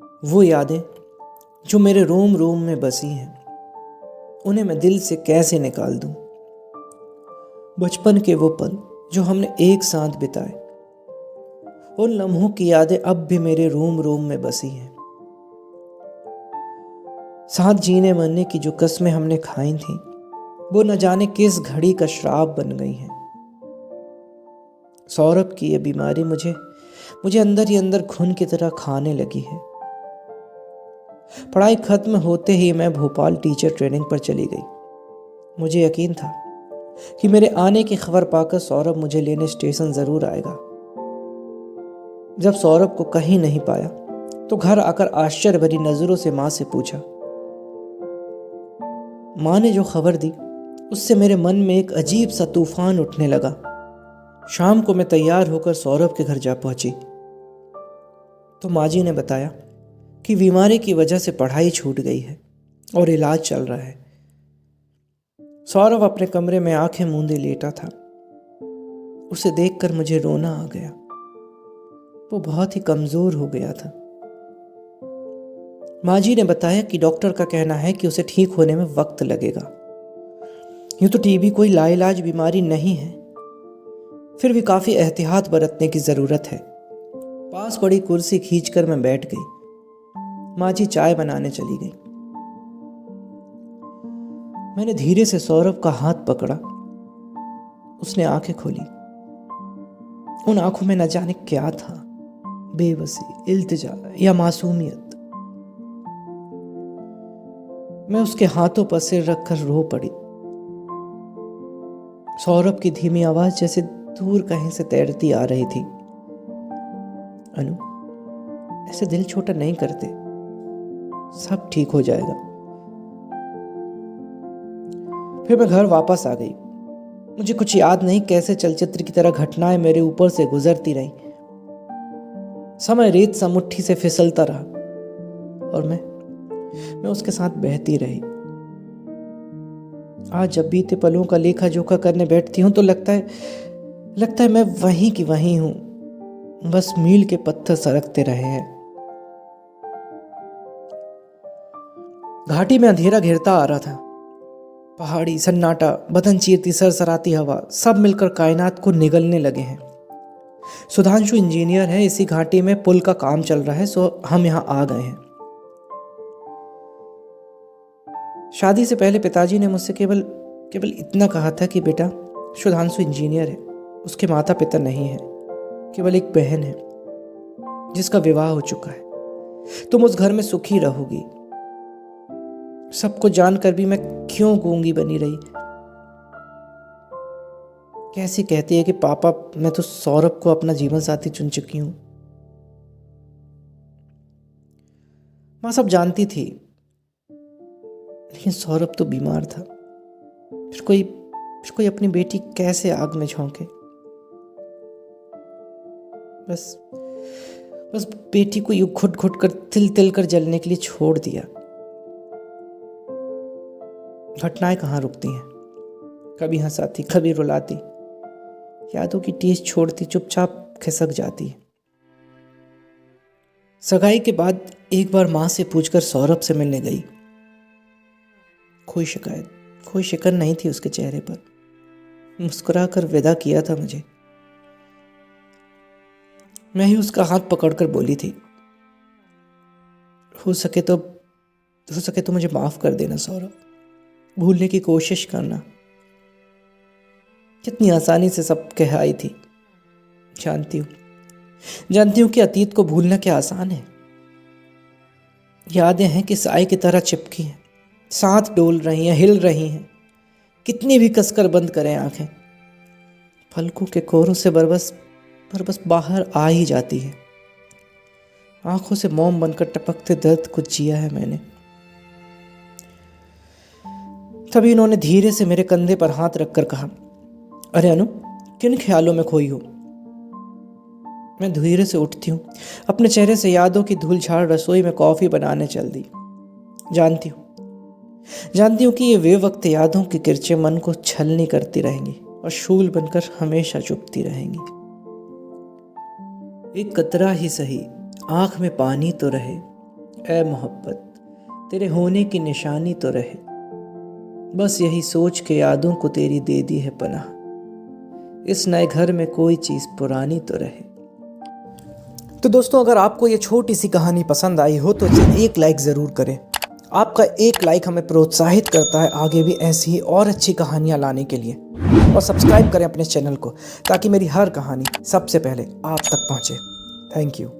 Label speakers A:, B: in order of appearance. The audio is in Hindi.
A: वो यादें जो मेरे रोम रोम में बसी हैं, उन्हें मैं दिल से कैसे निकाल दूं। बचपन के वो पल जो हमने एक साथ बिताए, उन लम्हों की यादें अब भी मेरे रोम रोम में बसी हैं। साथ जीने मरने की जो कस्में हमने खाई थी, वो न जाने किस घड़ी का श्राप बन गई हैं। सौरभ की ये बीमारी मुझे अंदर ही अंदर खून की तरह खाने लगी है। पढ़ाई खत्म होते ही मैं भोपाल टीचर ट्रेनिंग पर चली गई। मुझे यकीन था कि मेरे आने की खबर पाकर सौरभ मुझे लेने स्टेशन जरूर आएगा। जब सौरभ को कहीं नहीं पाया तो घर आकर आश्चर्य भरी नजरों से मां से पूछा। मां ने जो खबर दी उससे मेरे मन में एक अजीब सा तूफान उठने लगा। शाम को मैं तैयार होकर सौरभ के घर जा पहुंची तो माँ जी ने बताया कि बीमारी की वजह से पढ़ाई छूट गई है और इलाज चल रहा है। सौरभ अपने कमरे में आंखें मूंदे लेटा था। उसे देखकर मुझे रोना आ गया। वो बहुत ही कमजोर हो गया था। माँ जी ने बताया कि डॉक्टर का कहना है कि उसे ठीक होने में वक्त लगेगा। यूं तो टीबी कोई लाइलाज बीमारी नहीं है, फिर भी काफी एहतियात बरतने की जरूरत है। पास पड़ी कुर्सी खींचकर मैं बैठ गई। माँ जी चाय बनाने चली गई। मैंने धीरे से सौरभ का हाथ पकड़ा। उसने आंखें खोली। उन आंखों में न जाने क्या था, बेबसी, इल्तिजा या मासूमियत। मैं उसके हाथों पर सिर रखकर रो पड़ी। सौरभ की धीमी आवाज जैसे दूर कहीं से तैरती आ रही थी। अनु, ऐसे दिल छोटा नहीं करते, सब ठीक हो जाएगा। फिर मैं घर वापस आ गई। मुझे कुछ याद नहीं कैसे चलचित्र की तरह घटनाएं मेरे ऊपर से गुजरती रहीं। समय रेत सा मुट्ठी से फिसलता रहा और मैं उसके साथ बहती रही। आज जब बीते पलों का लेखा जोखा करने बैठती हूं तो लगता है मैं वहीं की वहीं हूं, बस मील के पत्थर सरकते रहे हैं। घाटी में अंधेरा घेरता आ रहा था। पहाड़ी, सन्नाटा, बदन चीरती सरसराती हवा, सब मिलकर कायनात को निगलने लगे हैं। सुधांशु इंजीनियर है, इसी घाटी में पुल का काम चल रहा है, सो हम यहां आ गए हैं। शादी से पहले पिताजी ने मुझसे केवल इतना कहा था कि बेटा, सुधांशु इंजीनियर है, उसके माता पिता नहीं है, केवल एक बहन है जिसका विवाह हो चुका है। तुम उस घर में सुखी रहोगी। सबको जानकर भी मैं क्यों गूंगी बनी रही। कैसी कहती है कि पापा, मैं तो सौरभ को अपना जीवन साथी चुन चुकी हूं। मां सब जानती थी, लेकिन सौरभ तो बीमार था। फिर कोई अपनी बेटी कैसे आग में झोंके। बस बेटी को यूं घुट घुट कर तिल तिल कर जलने के लिए छोड़ दिया। घटनाएं कहाँ रुकती हैं, कभी हंसाती, कभी रुलाती, यादों की टीस छोड़ती, चुपचाप खिसक जाती है। सगाई के बाद एक बार मां से पूछकर सौरभ से मिलने गई। कोई शिकायत, कोई शिकन नहीं थी उसके चेहरे पर। मुस्कुराकर विदा किया था मुझे। मैं ही उसका हाथ पकड़कर बोली थी, हो सके तो मुझे माफ कर देना सौरभ, भूलने की कोशिश करना। कितनी आसानी से सब कह आई थी। जानती हूं कि अतीत को भूलना क्या आसान है। यादें हैं कि साए की तरह चिपकी हैं, साथ डोल रही हैं, हिल रही हैं। कितनी भी कसकर बंद करें आंखें, पलकों के कोरों से बरबस बाहर आ ही जाती है। आंखों से मोम बनकर टपकते दर्द को जिया है मैंने। तभी इन्होंने धीरे से मेरे कंधे पर हाथ रखकर कहा, अरे अनु, किन ख्यालों में खोई हो। मैं धीरे से उठती हूँ। अपने चेहरे से यादों की धूल झाड़ रसोई में कॉफी बनाने चल दी। जानती हूँ कि ये वे वक्त यादों की किरचें मन को छलनी करती रहेंगी और शूल बनकर हमेशा चुभती रहेंगी। एक कतरा ही सही, आंख में पानी तो रहे, ऐ मोहब्बत तेरे होने की निशानी तो रहे, बस यही सोच के यादों को तेरी दे दी है पनाह। इस नए घर में कोई चीज़ पुरानी तो रहे। तो दोस्तों, अगर आपको ये छोटी सी कहानी पसंद आई हो तो एक लाइक ज़रूर करें। आपका एक लाइक हमें प्रोत्साहित करता है आगे भी ऐसी ही और अच्छी कहानियाँ लाने के लिए। और सब्सक्राइब करें अपने चैनल को ताकि मेरी हर कहानी सबसे पहले आप तक पहुँचे। Thank you.